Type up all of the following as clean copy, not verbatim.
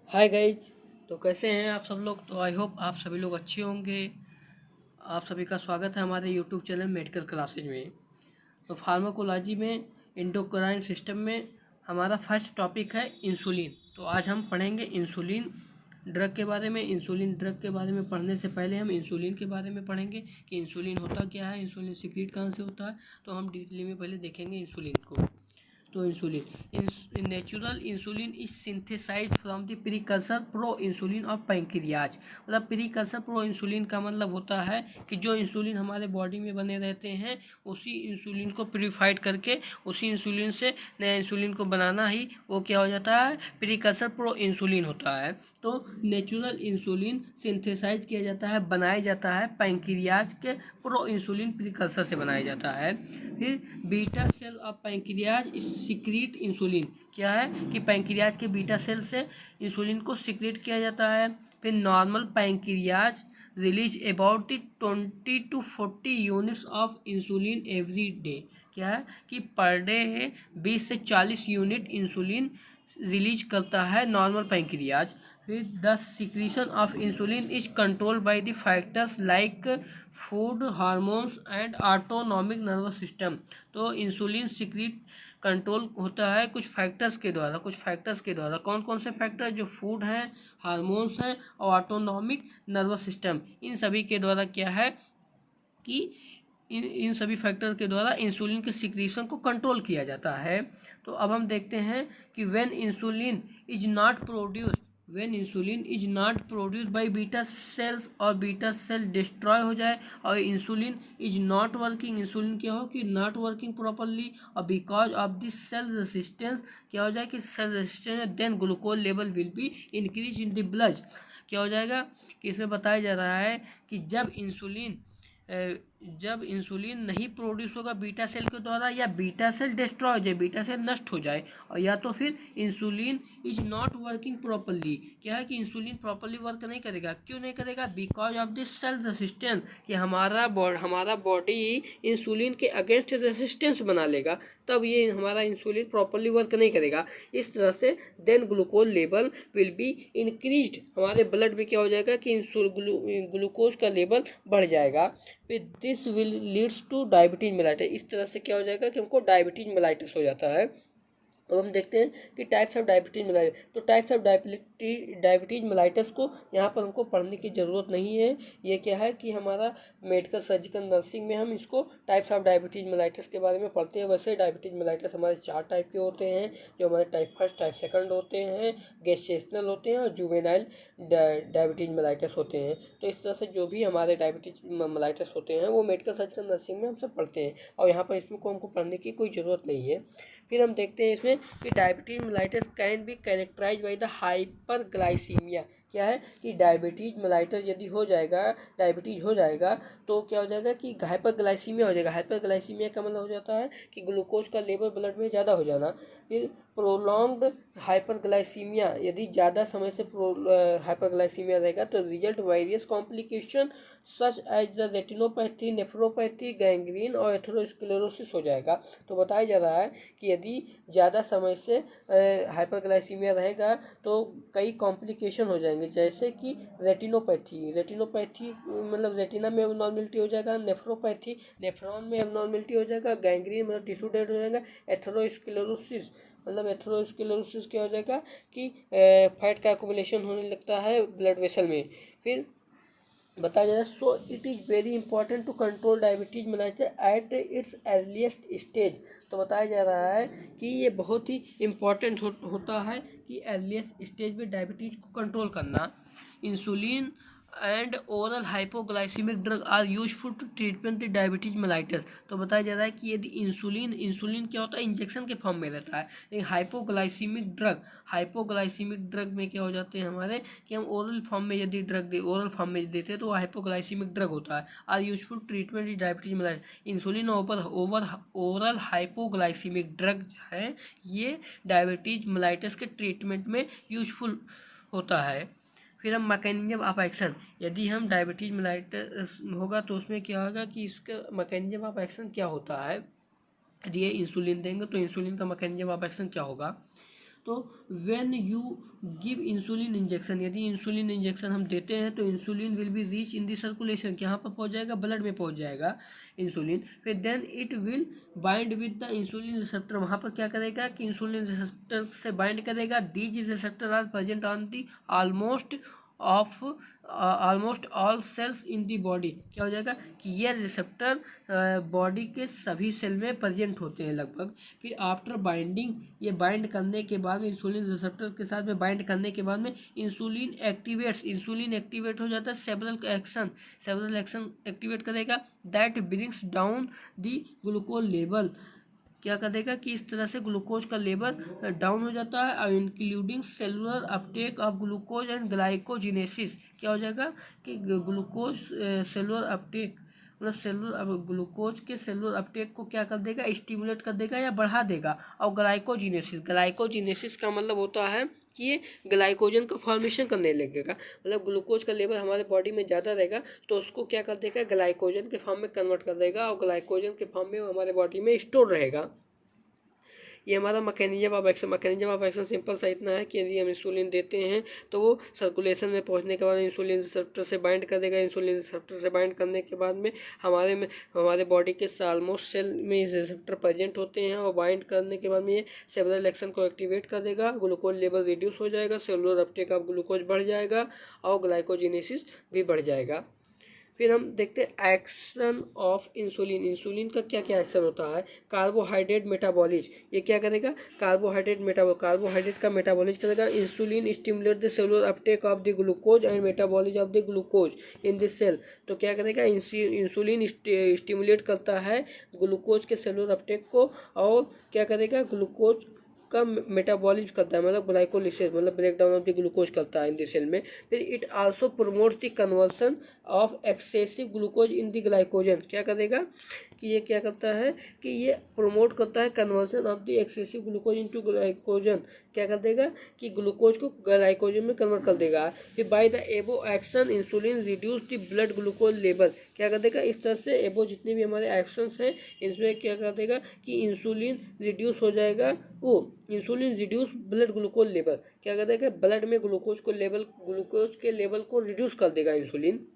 Hi guys. तो कैसे हैं आप सब लोग। तो आई होप आप सभी लोग अच्छे होंगे। आप सभी का स्वागत है हमारे यूट्यूब चैनल मेडिकल क्लासेज में। तो फार्माकोलॉजी में एंडोक्राइन सिस्टम में हमारा फर्स्ट टॉपिक है इंसुलिन। तो आज हम पढ़ेंगे इंसुलिन ड्रग के बारे में। इंसुलिन ड्रग के बारे में पढ़ने से पहले हम इंसुलिन के बारे में पढ़ेंगे कि इंसुलिन होता क्या है, इंसुलिन सीक्रेट कहाँ से होता है। तो हम डिटेल में पहले देखेंगे इंसुलिन को। तो insulin natural insulin is synthesized from the precursor pro insulin of pancreas. मतलब प्रीकर्सर प्रो इंसुलिन का मतलब होता है कि जो इंसुलिन हमारे बॉडी में बने रहते हैं उसी इंसुलिन को प्यूरिफाइड करके उसी इंसुलिन से नया इंसुलिन को बनाना ही वो क्या हो जाता है, प्रीकर्सर प्रो इंसुलिन होता है। तो नेचुरल इंसुलिन सिंथेसाइज किया जाता है, बनाया जाता है पैंक्रियाज के प्रो इंसुलिन प्रीकर्सर से बनाया जाता है। फिर beta cell of pancreas secrete insulin क्या है कि पैंक्रियाज के बीटा सेल से इंसुलिन को सीक्रेट किया जाता है। फिर normal pancreas release about 20 to 40 units of insulin every day. क्या है कि पर डे 20 से 40 यूनिट इंसुलिन रिलीज करता है नॉर्मल पैंक्रियाज। फिर the secretion of insulin is controlled by the factors like food, hormones and autonomic nervous system. तो insulin secrete control होता है कुछ फैक्टर्स के द्वारा। कौन कौन से फैक्टर? जो फूड हैं, हार्मोन्स हैं और ऑटोनॉमिक नर्वस सिस्टम, इन सभी के द्वारा क्या है कि इन सभी फैक्टर के द्वारा इंसुलिन के सिक्रीशन को कंट्रोल किया जाता है। तो अब हम देखते हैं कि when insulin is not produced by beta cells और बीटा सेल डिस्ट्रॉय हो जाए और insulin is not working, insulin क्या हो कि नॉट वर्किंग प्रॉपरली और because of this cell resistance क्या हो जाए कि cell resistance, then glucose level will be increase in the blood. क्या हो जाएगा कि इसमें बताया जा रहा है कि जब इंसुलिन नहीं प्रोड्यूस होगा बीटा सेल के द्वारा या बीटा सेल डिस्ट्रॉय हो जाए, बीटा सेल नष्ट हो जाए, और या तो फिर insulin is not working properly. क्या है कि इंसुलिन प्रॉपरली वर्क नहीं करेगा। क्यों नहीं करेगा? Because of this cell resistance, कि हमारा बॉडी इंसुलिन के अगेंस्ट रेसिस्टेंस बना लेगा, तब ये हमारा इंसुलिन प्रॉपरली वर्क नहीं करेगा। इस तरह से then glucose level will be increased, हमारे ब्लड में क्या हो जाएगा कि ग्लूकोज का लेवल बढ़ जाएगा। फिर this will leads two diabetes mellitus. इस तरह से क्या हो जाएगा कि हमको डायबिटीज मेलाइटिस हो जाता है। अब हम देखते हैं कि टाइप्स ऑफ डायबिटीज मेलाइटिस। तो टाइप्स ऑफ डायबिटीज मेलाइटिस को यहाँ पर हमको पढ़ने की ज़रूरत नहीं है। ये क्या है कि हमारा मेडिकल सर्जिकल नर्सिंग में हम इसको टाइप्स ऑफ डायबिटीज मेलाइटिस के बारे में पढ़ते हैं। वैसे डायबिटीज मेलाइटिस हमारे 4 टाइप के होते हैं, जो हमारे टाइप फर्स्ट, टाइप सेकंड होते हैं, गेस्टेशनल होते हैं और जुवेनाइल डायबिटीज मेलाइटिस होते हैं। तो इस तरह से जो भी हमारे डायबिटीज मेलाइटिस होते हैं वो मेडिकल सर्जिकल नर्सिंग में हम सब पढ़ते हैं, और यहाँ पर इसमें को हमको पढ़ने की कोई ज़रूरत नहीं है। फिर हम देखते हैं इसमें कि diabetes mellitus can be characterise by the hyperglycaemia. क्या है कि डायबिटीज मेलाइटिस यदि डायबिटीज हो जाएगा तो क्या हो जाएगा कि हाइपरग्लाइसीमिया हो जाएगा। हाइपरग्लाइसीमिया का मतलब हो जाता है कि ग्लूकोज का लेवल ब्लड में ज़्यादा हो जाना। फिर प्रोलॉन्ग्ड हाइपरग्लाइसीमिया, यदि ज़्यादा समय से हाइपरग्लाइसीमिया रहेगा तो result various complication such as the retinopathy, nephropathy, gangrene और एथेरोस्क्लेरोसिस हो जाएगा। तो बताया जा रहा है कि यदि ज़्यादा समय से हाइपरग्लाइसीमिया रहेगा तो कई कॉम्प्लिकेशन हो जाएंगे, जैसे कि रेटिनोपैथी मतलब रेटिना में एबनॉर्मलिटी हो जाएगा, नेफ्रोपैथी नेफ्रॉन में एबनॉर्मलिटी हो जाएगा, गैंग्रीन मतलब टिश्यू डेड हो जाएगा, एथेरोस्क्लेरोसिस मतलब एथेरोस्क्लेरोसिस क्या हो जाएगा कि फैट का एक्युमुलेशन होने लगता है ब्लड वेसल में। फिर बताया जा रहा है so it is very important to control diabetes mellitus at its earliest stage. तो बताया जा रहा है कि ये बहुत ही इम्पॉर्टेंट होता है कि अर्लीस्ट स्टेज में डायबिटीज को कंट्रोल करना। Insulin and oral hypoglycaemic drug are useful to treatment the diabetes mellitus. तो बताया जा रहा है कि यदि इंसुलिन क्या होता है, इंजेक्शन के फॉर्म में रहता है, लेकिन हाइपोग्लाइसीमिक ड्रग में क्या हो जाते हैं हमारे कि हम ओरल फॉर्म में यदि ओरल फॉर्म में देते हैं तो हाइपोग्लाइसीमिक ड्रग होता है। Are useful treatment diabetes mellitus. Insulin oral hypoglycaemic drug है, ये डायबिटीज मेलाइटिस के ट्रीटमेंट में यूजफुल होता है। फिर हम मैकेनिज्म ऑफ एक्शन, यदि हम डायबिटीज मेलाइटिस होगा तो उसमें क्या होगा कि इसका मैकेनिज्म ऑफ एक्शन क्या होता है। यदि ये इंसुलिन देंगे तो इंसुलिन का मैकेनिज्म ऑफ एक्शन क्या होगा। तो when you give insulin injection, यदि इंसुलिन इंजेक्शन हम देते हैं तो insulin will be reach in the circulation, यहाँ पर पहुँच जाएगा, ब्लड में पहुँच जाएगा इंसुलिन। फिर then it will bind with the insulin receptor, वहाँ पर क्या करेगा कि इंसुलिन रिसेप्टर से बाइंड करेगा। These receptor are present on the almost all cells in the body. क्या हो जाएगा कि ये रिसेप्टर बॉडी के सभी सेल में प्रेजेंट होते हैं लगभग। फिर आफ्टर बाइंडिंग, ये बाइंड करने के बाद में, इंसुलिन रिसेप्टर के साथ में बाइंड करने के बाद में इंसुलिन एक्टिवेट हो जाता है। सेवरल एक्शन एक्टिवेट करेगा that brings down the glucose level. क्या करेगा कि इस तरह से ग्लूकोज का लेवल डाउन हो जाता है, including cellular uptake of glucose and glycogenesis. क्या हो जाएगा कि ग्लूकोज सेलुलर अपटेक, मतलब ग्लूकोज के सेलुलर अपटेक को क्या कर देगा, स्टिमुलेट कर देगा या बढ़ा देगा। और ग्लाइकोजिनेसिस का मतलब होता है कि ये ग्लाइकोजन का फॉर्मेशन करने लगेगा, मतलब ग्लूकोज का लेवल हमारे बॉडी में ज़्यादा रहेगा तो उसको क्या कर देगा, ग्लाइकोजन के फॉर्म में कन्वर्ट कर देगा और ग्लाइकोजन के फॉर्म में वो हमारे बॉडी में स्टोर रहेगा। ये हमारा मैकेनिज्म ऑफ एक्शन सिंपल सा इतना है कि यदि हम इंसुलिन देते हैं तो वो सर्कुलेशन में पहुंचने के बाद इंसुलिन रिसेप्टर से बाइंड कर देगा। इंसुलिन रिसेप्टर से बाइंड करने के बाद में हमारे बॉडी के ऑलमोस्ट सेल में इस रिसेप्टर प्रेजेंट होते हैं और बाइंड करने के बाद में ये सेवरल एक्शन को एक्टिवेट कर देगा। ग्लूकोज लेवल रिड्यूस हो जाएगा, सेलुलर अपटेक ऑफ ग्लूकोज बढ़ जाएगा और ग्लाइकोजिनेसिस भी बढ़ जाएगा। फिर हम देखते हैं एक्शन ऑफ इंसुलिन का क्या क्या एक्शन होता है। कार्बोहाइड्रेट मेटाबॉलिज, ये क्या करेगा, कार्बोहाइड्रेट का मेटाबॉलिज करेगा। Insulin stimulate the cellular uptake of the glucose and metabolism of the glucose in the cell. तो क्या करेगा, इंसुलिन स्टिमुलेट करता है ग्लूकोज के सेलुलर अपटेक को और क्या करेगा, ग्लूकोज का मेटाबॉलिज्म करता है, मतलब ग्लाइकोलिसिस, मतलब break down of the glucose करता है इन द सेल में। फिर it also promotes the conversion of excessive glucose in the glycogen. क्या करेगा कि ये क्या करता है कि ये प्रमोट करता है conversion of the excessive glucose into glycogen. क्या कर देगा कि ग्लूकोज को ग्लाइकोजन में कन्वर्ट कर देगा। फिर बाय द एबो action insulin reduce the blood glucose level. क्या कर देगा, इस तरह से एबो जितने भी हमारे एक्शंस हैं इसमें क्या कर देगा कि इंसुलिन रिड्यूस हो जाएगा, वो insulin reduce blood glucose level. क्या कर देगा, ब्लड में ग्लूकोज के लेवल को रिड्यूस कर देगा इंसुलिन।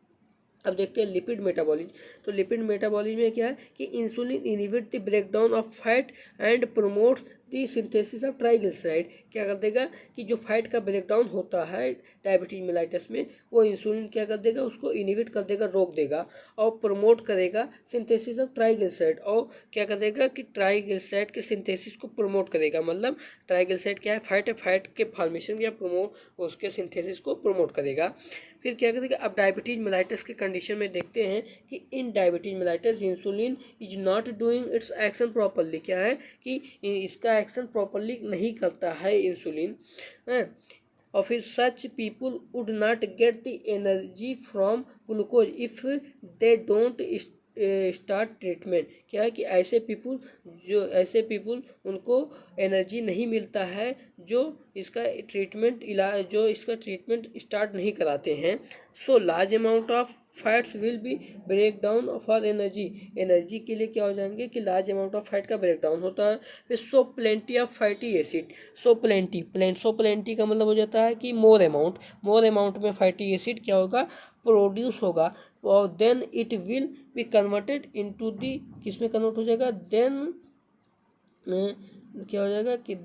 अब देखते हैं लिपिड मेटाबॉलिज्म। तो लिपिड मेटाबॉलिज्म में क्या है कि insulin inhibit the breakdown of fat and promotes the synthesis of triglyceride. क्या कर देगा कि जो फैट का ब्रेकडाउन होता है डायबिटीज मेलाइटस में, वो इंसुलिन क्या कर देगा, उसको इनहिबिट कर देगा, रोक देगा और प्रमोट करेगा सिंथेसिस ऑफ ट्राइग्लिसराइड। और क्या करेगा कि ट्राइग्लिसराइड के सिंथेसिस को प्रमोट करेगा, मतलब ट्राइग्लिसराइड क्या है, फैट के फॉर्मेशन या उसके सिंथेसिस को प्रमोट करेगा। फिर क्या करेगा, अब डायबिटीज मेलाइटस के कंडीशन में देखते हैं कि in diabetes mellitus insulin is not doing it's action properly. क्या है कि इसका एक्शन प्रॉपरली नहीं करता है इंसुलिन, और फिर such people would not get the energy from glucose if they don't start treatment. क्या है कि ऐसे पीपुल उनको एनर्जी नहीं मिलता है जो इसका ट्रीटमेंट स्टार्ट नहीं कराते हैं। So large amount of fats will be break down for energy के लिए क्या हो जाएंगे कि लार्ज अमाउंट ऑफ फैट का ब्रेक डाउन होता है। फिर so plenty of fatty acid, so plenty का मतलब हो जाता है कि मोर अमाउंट में फैटी एसिड क्या होगा, प्रोड्यूस होगा और then it will be converted into the, किस में कन्वर्ट हो जाएगा, देन क्या हो जाएगा कि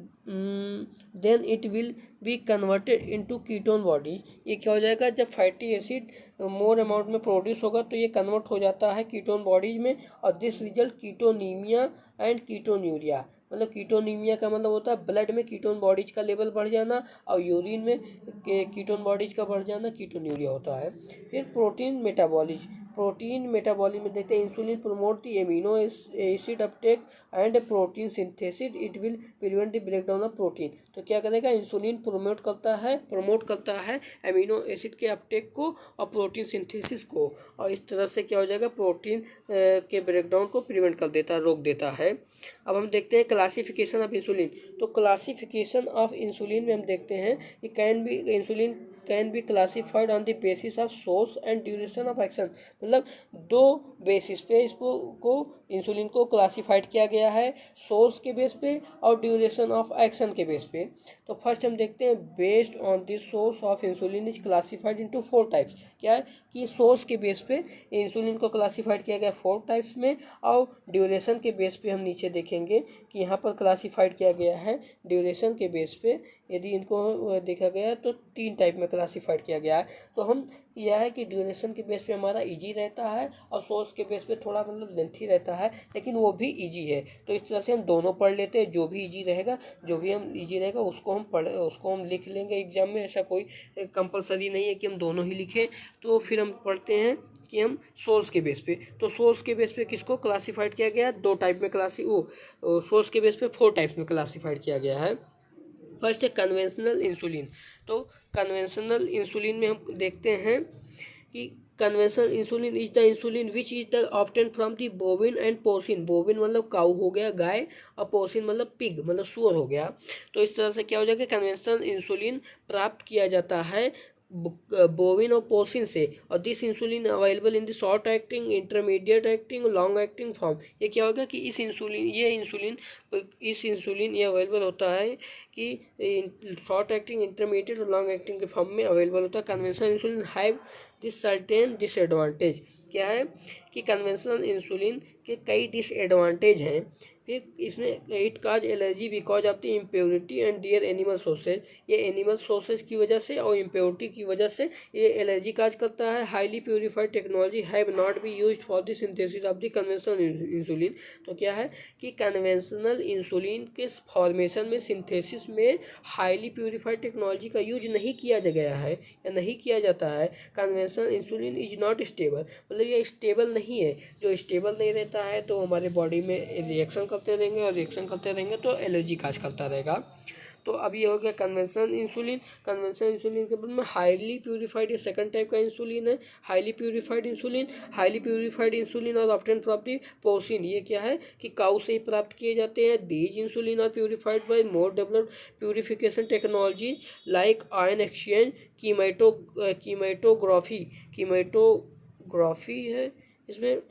then it will be converted into ketone body. ये क्या हो जाएगा, जब फैटी एसिड मोर अमाउंट में प्रोड्यूस होगा तो ये कन्वर्ट हो जाता है कीटोन बॉडीज में और this result ketonaemia and ketonuria. मतलब कीटोनीमिया का मतलब होता है ब्लड में कीटोन बॉडीज का लेवल बढ़ जाना और यूरिन में कीटोन बॉडीज का बढ़ जाना कीटोन्यूरिया होता है। फिर प्रोटीन मेटाबॉलिज्म में देखते हैं insulin promote the amino acid Uptake and protein synthesis, it will prevent the breakdown of protein. तो क्या करेगा, इंसुलिन प्रमोट करता है एमिनो एसिड के अपटेक को और प्रोटीन सिंथेसिस को, और इस तरह से क्या हो जाएगा, प्रोटीन के ब्रेकडाउन को प्रिवेंट कर देता है, रोक देता है। अब हम देखते हैं क्लासिफिकेशन ऑफ इंसुलिन। तो क्लासिफिकेशन ऑफ इंसुलिन में हम देखते हैं कि insulin can be classified on the basis of source and duration of action. मतलब दो बेसिस पे इसको इंसुलिन को क्लासिफाइड किया गया है सोर्स के बेस पे और ड्यूरेशन ऑफ एक्शन के बेस पे। तो फर्स्ट हम देखते हैं based on this source of insulin is classified into 4 types. क्या है कि सोर्स के बेस पे इंसुलिन को क्लासिफाइड किया गया 4 टाइप्स में, और ड्यूरेशन के बेस पे हम नीचे देखेंगे कि यहाँ पर क्लासिफाइड किया गया है ड्यूरेशन के बेस पे। यदि इनको देखा गया तो 3 टाइप में क्लासिफाइड किया गया है। तो हम यह है कि ड्यूरेशन के बेस पे हमारा इजी रहता है और सोर्स के बेस पे थोड़ा मतलब लेंथी रहता है, लेकिन वो भी इजी है। तो इस तरह से हम दोनों पढ़ लेते हैं, जो भी इजी रहेगा, जो भी हम इजी रहेगा उसको हम लिख लेंगे एग्जाम में। ऐसा कोई कंपलसरी नहीं है कि हम दोनों ही लिखें। तो फिर हम पढ़ते हैं कि हम सोर्स के बेस पे, तो सोर्स के बेस पे किसको क्लासिफाइड किया गया है 2 टाइप में सोर्स के बेस पे 4 टाइप में क्लासिफाइड किया गया है। फर्स्ट है कन्वेंशनल इंसुलिन। तो कन्वेंशनल इंसुलिन में हम देखते हैं कि conventional insulin is the insulin which is the obtain from the बोविन and porcine. बोविन मतलब काऊ हो गया गाय, और पोर्सिन मतलब पिग मतलब सूअर हो गया। तो इस तरह से क्या हो जाएगा, कन्वेंशनल इंसुलिन प्राप्त किया जाता है बोविन और पोर्सिन से, और this insulin available in the short acting, intermediate acting, long acting form. ये क्या होगा कि इस इंसुलिन ये अवेलेबल होता है कि शॉर्ट एक्टिंग, इंटरमीडिएट और लॉन्ग एक्टिंग के फॉर्म में अवेलेबल होता है। Conventional insulin have this certain disadvantage. क्या है कि कन्वेंशनल इंसुलिन के कई डिसएडवांटेज हैं। फिर इसमें it cause allergy because of the impurity and their animal sources. ये एनिमल सोर्सेज की वजह से और इम्प्योरिटी की वजह से ये एलर्जी काज करता है। Highly purified technology have not be used for the synthesis of the conventional insulin. तो क्या है कि कन्वेंशनल इंसुलिन के फॉर्मेशन में, सिंथेसिस में हाईली प्योरीफाइड टेक्नोलॉजी का यूज नहीं किया गया है या नहीं किया जाता है। Conventional insulin is not stable, मतलब ये स्टेबल नहीं है। जो स्टेबल नहीं रहता है तो हमारे बॉडी में रिएक्शन करते रहेंगे, और रिएक्शन करते रहेंगे तो एलर्जी काज करता रहेगा। तो अब ये हो गया कन्वेंशनल इंसुलिन। कन्वेंशनल इंसुलिन के बाद में हाईली प्यूरिफाइड, ये सेकंड टाइप का इंसुलिन है, highly purified insulin. Highly purified insulin और ऑब्टेन फ्रॉम द पोर्सिन, ये क्या है कि काऊ से ही प्राप्त किए जाते हैं। These insulin are purified by more developed purification technology like ion exchange, chromatography है इसमें,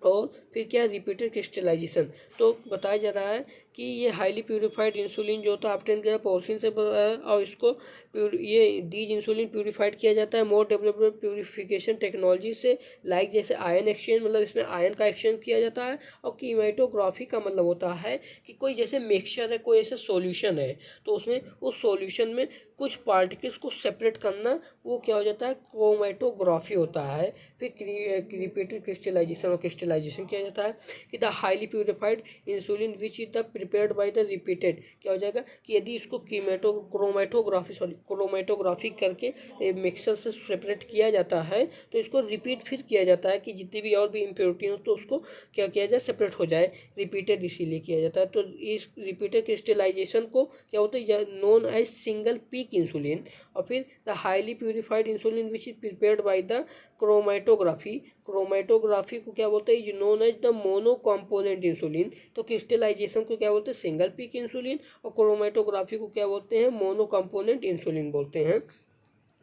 और फिर क्या रिपीटेड क्रिस्टलाइजेशन। तो बताया जा रहा है कि ये हाईली प्यूरिफाइड इंसुलिन जो होता है ऑब्टेन किया पोर्सिन से, और इसको ये डीज इंसुलिन प्यूरिफाइड किया जाता है मोर डेवलप्ड प्यूरिफिकेशन टेक्नोलॉजी से, लाइक जैसे आयन एक्सचेंज, मतलब इसमें आयन का एक्सचेंज किया जाता है। और कीमेटोग्राफी का मतलब होता है कि कोई जैसे मिक्सचर है, कोई ऐसे सॉल्यूशन है, तो उसमें उस सॉल्यूशन में कुछ पार्टिकल्स को सेपरेट करना, वो क्या हो जाता है, क्रोमेटोग्राफी होता है। फिर रिपीटेड क्रिस्टलाइजेशन और क्रिस्टलाइजेशन किया जाता है कि the highly purified insulin which is the prepared by the repeated. क्या हो जाएगा कि यदि इसको क्रोमेटोग्राफी करके मिक्सर से सेपरेट किया जाता है, तो इसको रिपीट फिर किया जाता है कि जितनी भी और भी इम्प्योरिटी हो तो उसको क्या किया जाए, सेपरेट हो जाए। रिपीटेड इसीलिए किया जाता है। तो इस रिपीटेड क्रिस्टलाइजेशन को क्या होता है, known as single peak insulin. और फिर the highly purified insulin which is prepared by the chromatography. Chromatography को क्या बोलते हैं, known as the mono component insulin. तो क्रिस्टलाइजेशन को क्या बोलते हैं, सिंगल पीक इंसुलिन, और क्रोमेटोग्राफी को क्या बोलते हैं, मोनो कॉम्पोनेंट इंसुलिन बोलते हैं।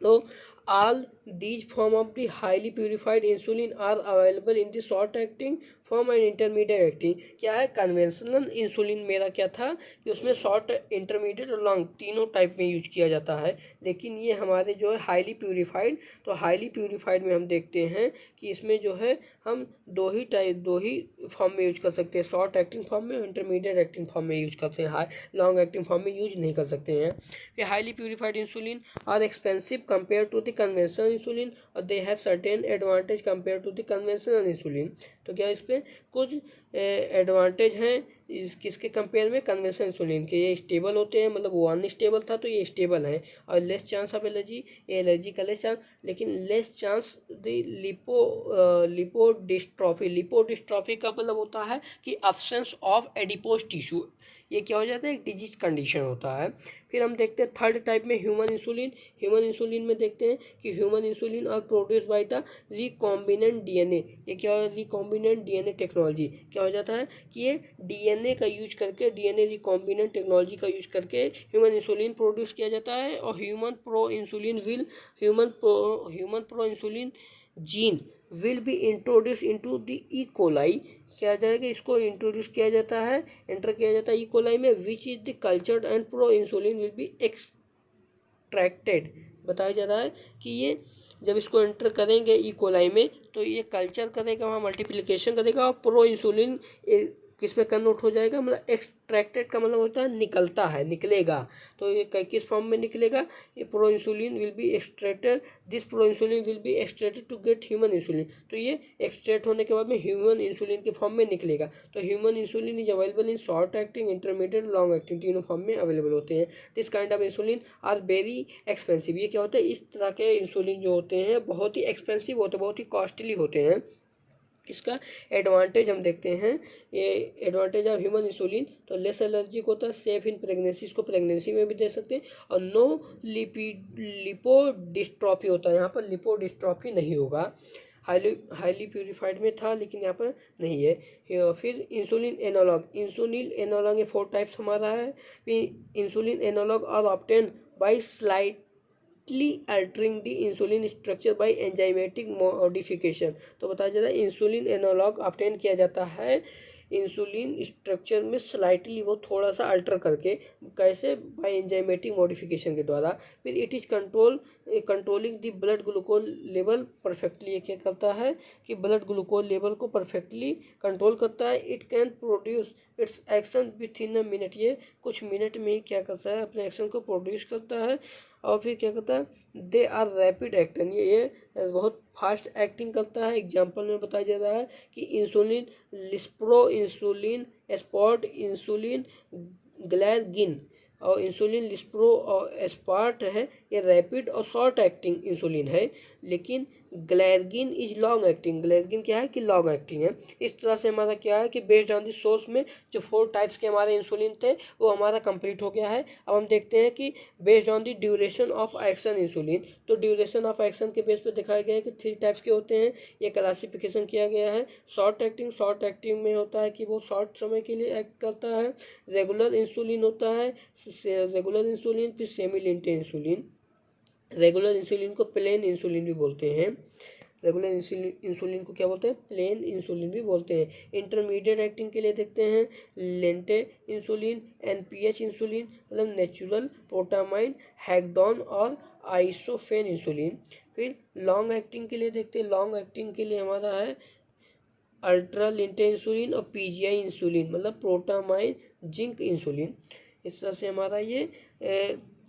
तो all these form of the highly purified insulin are available in the short acting form and intermediate acting। क्या है, कन्वेंशनल इंसुलिन मेरा क्या था कि उसमें शॉर्ट, इंटरमीडिएट और लॉन्ग तीनों टाइप में यूज किया जाता है। लेकिन ये हमारे जो है हाईली प्यूरिफाइड, तो हाईली प्यूरिफाइड में हम देखते हैं कि इसमें जो है हम दो ही फॉर्म में यूज कर सकते हैं, शॉर्ट एक्टिंग फॉर्म में, इंटरमीडिएट एक्टिंग फॉर्म में यूज करते हैं, लॉन्ग एक्टिंग फॉर्म में यूज नहीं कर सकते हैं। फिर highly purified insulin are expensive compare to the conventional insulin, और they have certain advantage compare to the conventional insulin. तो क्या इस पर कुछ एडवांटेज हैं इस किसके कंपेयर में, कन्वेंशनल इंसुलिन के। ये स्टेबल होते हैं, मतलब वो अनस्टेबल था तो ये स्टेबल है। और लेस चांस ऑफ एलर्जी, ये एलर्जी का लेस चांस, लेकिन less chance the lipodystrophy. Lipodystrophy का मतलब होता है कि अब्सेंस ऑफ एडिपोज टिश्यू। ये क्या हो जाता है, एक डिजीज कंडीशन होता है। फिर हम देखते हैं थर्ड टाइप में ह्यूमन इंसुलिन। ह्यूमन इंसुलिन में देखते हैं कि human insulin are produce by the recombinant DNA. ये क्या है, रिकॉम्बिनेंट डीएनए टेक्नोलॉजी। क्या हो जाता है कि ये डीएनए का यूज करके, डीएनए रिकॉम्बिनेंट टेक्नोलॉजी का यूज करके ह्यूमन इंसुलिन प्रोड्यूस किया जाता है। और human pro insulin gene will be introduce into the E coli, क्या जाएगा, इसको इंट्रोड्यूस किया जाता है, एंटर किया जाता है ई कोलाई में, which is the cultured and pro insulin will be extracted. बताया जा रहा है कि ये जब इसको एंटर करेंगे ई कोलाई में तो ये कल्चर करेगा, वहाँ मल्टीप्लिकेशन करेगा और प्रो इंसुलिन किस में कन्वर्ट हो जाएगा, मतलब एक्सट्रैक्टेड का मतलब होता है निकलता है, निकलेगा। तो ये किस फॉर्म में निकलेगा, ये pro insulin will be extracted, this pro insulin will be extracted to get human insulin. तो ये एक्सट्रैक्ट होने के बाद में ह्यूमन इंसुलिन के फॉर्म में निकलेगा। तो human insulin is available in short acting, intermediate, long acting, तीनों फॉर्म में अवेलेबल होते हैं। This kind of insulin are very expensive. ये क्या होता है, इस तरह के इंसुलिन जो होते हैं बहुत ही एक्सपेंसिव होते हैं, बहुत ही कॉस्टली होते हैं। इसका एडवांटेज हम देखते हैं, ये एडवांटेज ऑफ ह्यूमन इंसुलिन, तो लेस एलर्जिक होता है, सेफ इन प्रेगनेंसी, इसको प्रेगनेंसी में भी दे सकते हैं, और नो लिपोडिस्ट्रॉफी होता है, यहाँ पर लिपोडिस्ट्रॉफी नहीं होगा। हाईली प्यूरिफाइड में था लेकिन यहाँ पर नहीं है। फिर इंसुलिन एनालॉग ये 4 टाइप्स हमारा है। फिर insulin analogue are obtain by altering the insulin structure by enzymatic modification. तो बताया जा रहा है इंसुलिन एनालॉग ऑब्टेन किया जाता है इंसुलिन स्ट्रक्चर में स्लाइटली, वो थोड़ा सा अल्टर करके, कैसे, बाय एंजाइमेटिक मॉडिफिकेशन के द्वारा। फिर it is controlling the blood glucose level perfectly. ये क्या करता है कि ब्लड ग्लूकोज लेवल को परफेक्टली कंट्रोल करता है। It can produce it's action with in a minute, ये कुछ मिनट में ही क्या करता है, अपने एक्शन को प्रोड्यूस करता है। और फिर क्या करता है, दे आर रैपिड एक्टिंग, ये बहुत फास्ट एक्टिंग करता है। एग्जाम्पल में बताया जा रहा है कि insulin lispro, insulin aspart, insulin glargine, और इंसुलिन लिस्प्रो और एस्पार्ट है, ये रैपिड और शॉर्ट एक्टिंग इंसुलिन है। लेकिन ग्लैरगिन इज लॉन्ग एक्टिंग, ग्लैरगिन क्या है कि लॉन्ग एक्टिंग है। इस तरह से हमारा क्या है कि बेस्ड ऑन द सोर्स में जो 4 टाइप्स के हमारे इंसुलिन थे वो हमारा कंप्लीट हो गया है। अब हम देखते हैं कि based on the duration of action insulin, तो ड्यूरेशन ऑफ एक्शन के बेस पे दिखाया गया है कि 3 टाइप्स के होते हैं, ये क्लासिफिकेशन किया गया है। शॉर्ट एक्टिंग में होता है कि वो शॉर्ट समय के लिए एक्ट करता है। रेगुलर इंसुलिन होता है, रेगुलर इंसुलिन, फिर semi limited insulin. Regular insulin को प्लेन इंसुलिन भी बोलते हैं, रेगुलर इंसुलिन को क्या बोलते हैं, प्लेन इंसुलिन भी बोलते हैं। इंटरमीडिएट एक्टिंग के लिए देखते हैं लेंटे इंसुलिन, एनपीएच इंसुलिन मतलब नेचुरल प्रोटामाइन, हैगडॉन और आइसोफेन इंसुलिन। फिर लॉन्ग एक्टिंग के लिए देखते हैं, लॉन्ग एक्टिंग के लिए हमारा है अल्ट्रा लिंटे इंसुलिन और पीजीआई इंसुलिन मतलब प्रोटामाइन जिंक इंसुलिन। इस तरह से हमारा ये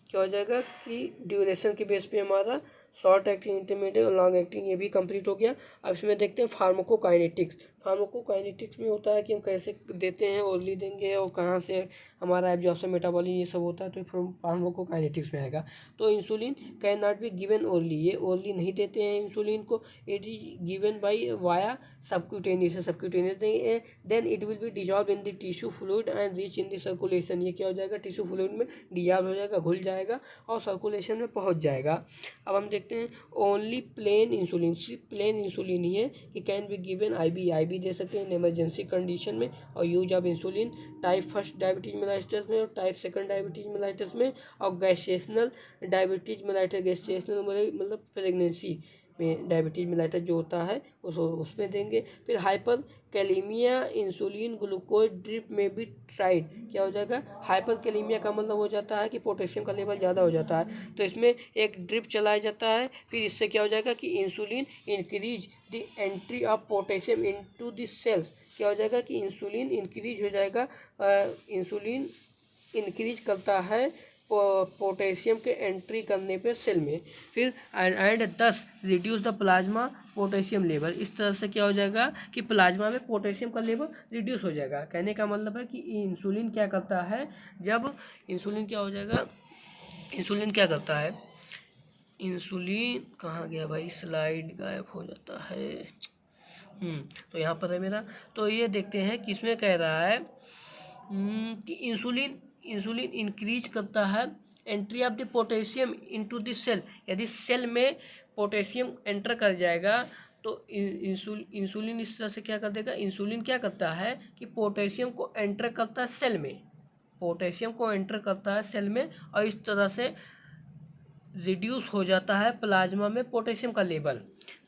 क्या हो जाएगा कि ड्यूरेशन के बेस पे हमारा शॉर्ट एक्टिंग, इंटरमीडिएट और लॉन्ग एक्टिंग ये भी कंप्लीट हो गया। अब इसमें देखते हैं फार्माकोकाइनेटिक्स। फार्माकोकाइनेटिक्स में होता है कि हम कैसे देते हैं, ओरली देंगे और कहाँ से हमारा एब्जॉर्प्शन, मेटाबॉलिज्म ये सब होता है, तो फार्माकोकाइनेटिक्स में आएगा। तो insulin can not be given orally, ये ओरली नहीं देते हैं इंसुलिन को, it is given by via subcutaneous, subcutaneous देंगे, then it will be dissolve in the tissue fluid and reach in the circulation. ये क्या हो जाएगा, टिश्यू फ्लूइड में डिजॉल्व हो जाएगा, घुल जाएगा और सर्कुलेशन में पहुंच जाएगा। अब हम देखते हैं ओनली प्लेन इंसुलिन, सिर्फ प्लेन इंसुलिन ही है कि कैन बी गिवन आईबी दे सकते हैं इमरजेंसी कंडीशन में। और use of insulin type 1 diabetes mellitus में और टाइप 2 डायबिटीज मेलाइटस में, और गैस्ट्रेशनल डायबिटीज मेलाइटस, गैस्ट्रेशनल मतलब प्रेगनेंसी में डायबिटीज मेलाइटस जो होता है उसमें देंगे। फिर hyper kalaemia insulin glucose drip में भी ट्राइड, क्या हो जाएगा, हाइपर कैलीमिया का मतलब हो जाता है कि पोटेशियम का लेवल ज़्यादा हो जाता है, तो इसमें एक ड्रिप चलाया जाता है। फिर इससे क्या हो जाएगा कि insulin increase the entry of potassium into the cells, क्या हो जाएगा कि इंसुलिन इंक्रीज हो जाएगा, इंसुलिन इंक्रीज करता है पोटेशियम के एंट्री करने पे सेल में। फिर and 10 reduce the plasma potassium level, इस तरह से क्या हो जाएगा कि प्लाज्मा में पोटेशियम का लेवल रिड्यूस हो जाएगा। कहने का मतलब है कि इंसुलिन क्या करता है, जब इंसुलिन क्या हो जाएगा, इंसुलिन क्या करता है, इंसुलिन कहाँ गया भाई, स्लाइड गायब हो जाता है। तो यहाँ पर है मेरा, तो ये देखते हैं किसमें कह रहा है कि इंसुलिन इंक्रीज करता है entry of the potassium into the cell. यदि सेल में पोटेशियम एंटर कर जाएगा तो इंसुलिन इस तरह से क्या कर देगा, इंसुलिन क्या करता है कि पोटेशियम को एंटर करता है सेल में, पोटेशियम को एंटर करता है सेल में, और इस तरह से रिड्यूस हो जाता है प्लाज्मा में पोटेशियम का लेवल।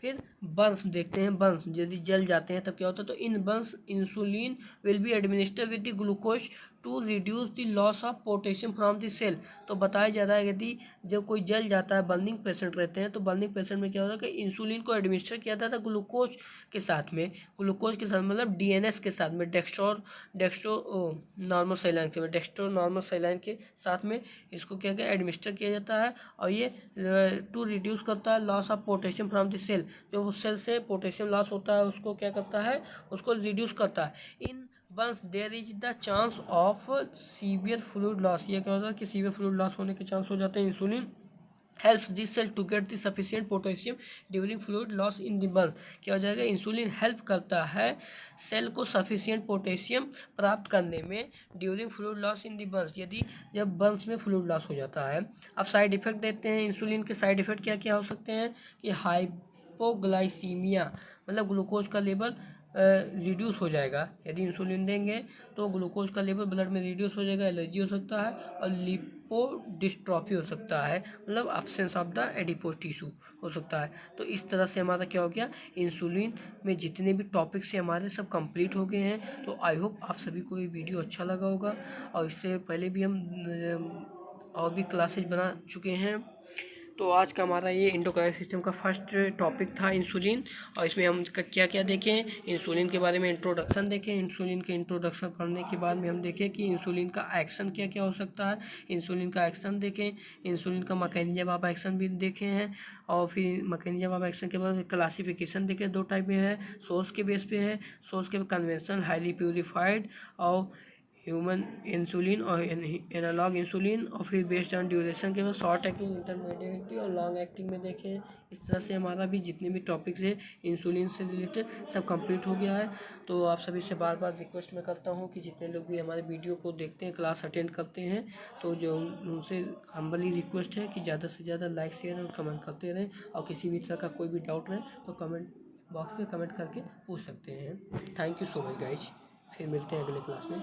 फिर बर्न्स देखते हैं, बर्न्स यदि जल जाते हैं तब क्या होता है, तो in burns insulin will be administer with the glucose to reduce the loss of potassium from the cell. तो बताया जा रहा है यदि जब कोई जल जाता है, बर्निंग पेशेंट रहते हैं, तो बर्निंग पेशेंट में क्या होता है कि इंसुलिन को एडमिनिस्टर किया जाता है ग्लूकोज के साथ में, ग्लूकोज के साथ मतलब डीएनएस के साथ में, डेक्स्ट्रो नॉर्मल सेलाइन के, डेक्स्ट्रो नॉर्मल सेलाइन के साथ में इसको क्या क्या एडमिनिस्टर किया जाता है। और ये टू रिड्यूस करता है loss of potassium from the cell, जो सेल से पोटेशियम लॉस होता है उसको क्या करता है, उसको रिड्यूस करता है। In once there is the chance of severe fluid loss, ये क्या होता है कि सीवियर फ्लूइड लॉस होने के चांस हो जाते हैं, insulin helps this cell to get the sufficient potassium during fluid loss in the burns. क्या हो जाएगा, इंसुलिन हेल्प करता है सेल को सफिशिएंट पोटेशियम प्राप्त करने में during fluid loss in the Burns, यदि जब बर्न्स में फ्लूइड लॉस हो जाता है। अब साइड इफेक्ट देते हैं, इंसुलिन के साइड इफेक्ट क्या क्या हो सकते हैं कि हाइपोग्लाइसीमिया, मतलब ग्लूकोज का लेवल रिड्यूस हो जाएगा, यदि इंसुलिन देंगे तो ग्लूकोज का लेवल ब्लड में रिड्यूस हो जाएगा, एलर्जी हो सकता है और लिपोडिस्ट्रॉफी हो सकता है, मतलब absence of the adipose tissue हो सकता है। तो इस तरह से हमारा क्या हो गया, इंसुलिन में जितने भी टॉपिक्स हैं हमारे सब कंप्लीट हो गए हैं। तो आई होप आप सभी को ये वीडियो अच्छा लगा होगा, और इससे पहले भी हम और भी क्लासेज बना चुके हैं। तो आज का हमारा ये एंडोक्राइन सिस्टम का फर्स्ट टॉपिक था इंसुलिन, और इसमें हम क्या क्या देखें, इंसुलिन के बारे में इंट्रोडक्शन देखें, इंसुलिन के इंट्रोडक्शन पढ़ने के बाद में हम देखें कि इंसुलिन का एक्शन क्या क्या हो सकता है, इंसुलिन का एक्शन देखें, इंसुलिन का मैकेनिज्म ऑफ एक्शन भी देखे हैं, और फिर मैकेनिज्म ऑफ एक्शन के बाद क्लासिफिकेशन देखें, दो टाइप में है, सोर्स के बेस पे है, सोर्स के कन्वेंशनल हाईली प्यूरिफाइड और ह्यूमन इंसुलिन और एनालॉग इंसुलिन, और फिर बेस्ड ऑन ड्यूरेशन के बाद शॉर्ट एक्टिंग, इंटरमीडिएट और लॉन्ग एक्टिंग में देखें। इस तरह से हमारा भी जितने भी टॉपिक्स है इंसुलिन से रिलेटेड सब कंप्लीट हो गया है। तो आप सभी से बार बार रिक्वेस्ट मैं करता हूँ कि जितने लोग भी हमारे वीडियो को देखते हैं, क्लास अटेंड करते हैं, तो जो उनसे हम्बली रिक्वेस्ट है कि ज़्यादा से ज़्यादा लाइक शेयर और कमेंट करते रहें, और किसी भी तरह का कोई भी डाउट रहे तो कमेंट बॉक्स में कमेंट करके पूछ सकते हैं। Thank you so much guys, फिर मिलते हैं अगले क्लास में।